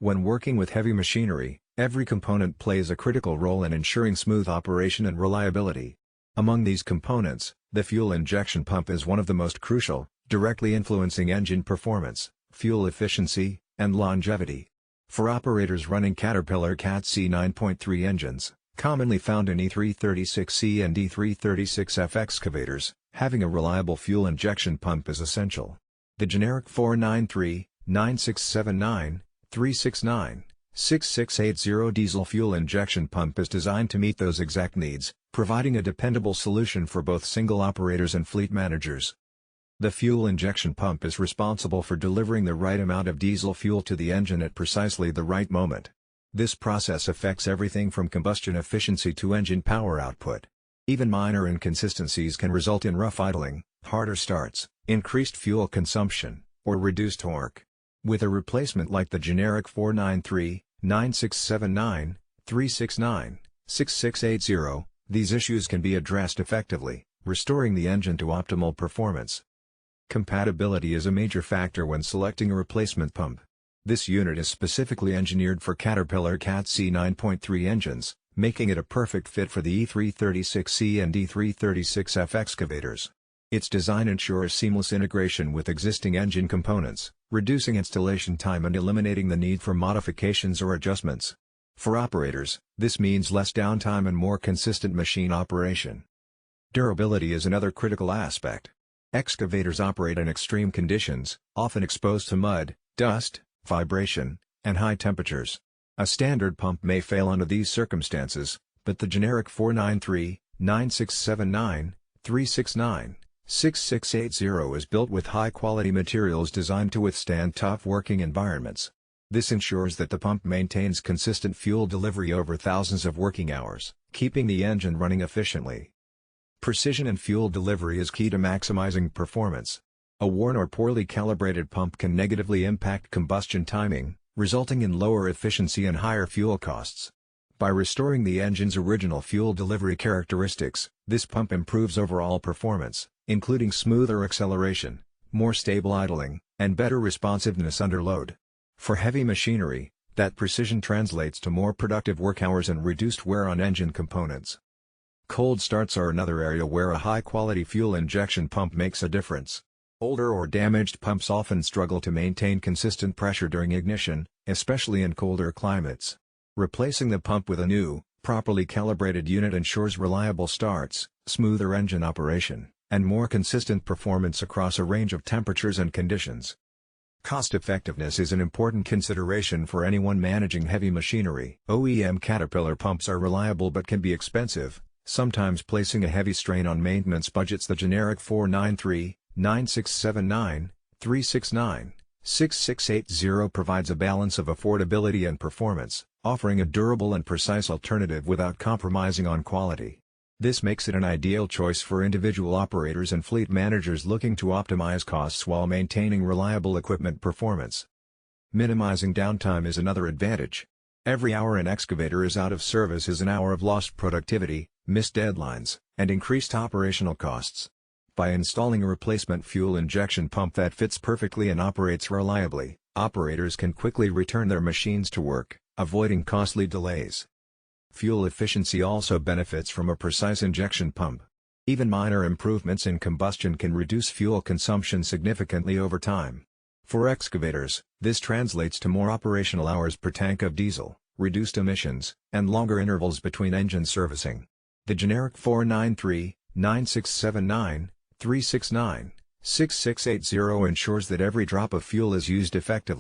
When working with heavy machinery, every component plays a critical role in ensuring smooth operation and reliability. Among these components, the fuel injection pump is one of the most crucial, directly influencing engine performance, fuel efficiency, and longevity. For operators running Caterpillar CAT C9.3 engines, commonly found in E336E and E336F excavators, having a reliable fuel injection pump is essential. The generic 493, 9679, 369, 6680 diesel fuel injection pump is designed to meet those exact needs, providing a dependable solution for both single operators and fleet managers. The fuel injection pump is responsible for delivering the right amount of diesel fuel to the engine at precisely the right moment. This process affects everything from combustion efficiency to engine power output. Even minor inconsistencies can result in rough idling, harder starts, increased fuel consumption, or reduced torque. With a replacement like the generic 493, 9679, 369, 6680, these issues can be addressed effectively, restoring the engine to optimal performance. Compatibility is a major factor when selecting a replacement pump. This unit is specifically engineered for Caterpillar CAT C9.3 engines, making it a perfect fit for the E336E and E336F excavators. Its design ensures seamless integration with existing engine components, reducing installation time and eliminating the need for modifications or adjustments. For operators, this means less downtime and more consistent machine operation. Durability is another critical aspect. Excavators operate in extreme conditions, often exposed to mud, dust, vibration, and high temperatures. A standard pump may fail under these circumstances, but the generic 493, 9679, 369, 6680 is built with high-quality materials designed to withstand tough working environments. This ensures that the pump maintains consistent fuel delivery over thousands of working hours, keeping the engine running efficiently. Precision in fuel delivery is key to maximizing performance. A worn or poorly calibrated pump can negatively impact combustion timing, resulting in lower efficiency and higher fuel costs. By restoring the engine's original fuel delivery characteristics, this pump improves overall performance, including smoother acceleration, more stable idling, and better responsiveness under load. For heavy machinery, that precision translates to more productive work hours and reduced wear on engine components. Cold starts are another area where a high-quality fuel injection pump makes a difference. Older or damaged pumps often struggle to maintain consistent pressure during ignition, especially in colder climates. Replacing the pump with a new, properly calibrated unit ensures reliable starts, smoother engine operation, and more consistent performance across a range of temperatures and conditions. Cost-effectiveness is an important consideration for anyone managing heavy machinery. OEM Caterpillar pumps are reliable but can be expensive, sometimes placing a heavy strain on maintenance budgets. The generic 493, 9679, 369, 6680 provides a balance of affordability and performance, offering a durable and precise alternative without compromising on quality. This makes it an ideal choice for individual operators and fleet managers looking to optimize costs while maintaining reliable equipment performance. Minimizing downtime is another advantage. Every hour an excavator is out of service is an hour of lost productivity, missed deadlines, and increased operational costs. By installing a replacement fuel injection pump that fits perfectly and operates reliably, operators can quickly return their machines to work, avoiding costly delays. Fuel efficiency also benefits from a precise injection pump. Even minor improvements in combustion can reduce fuel consumption significantly over time. For excavators, this translates to more operational hours per tank of diesel, reduced emissions, and longer intervals between engine servicing. The generic 493, 9679, 369, 6680 ensures that every drop of fuel is used effectively.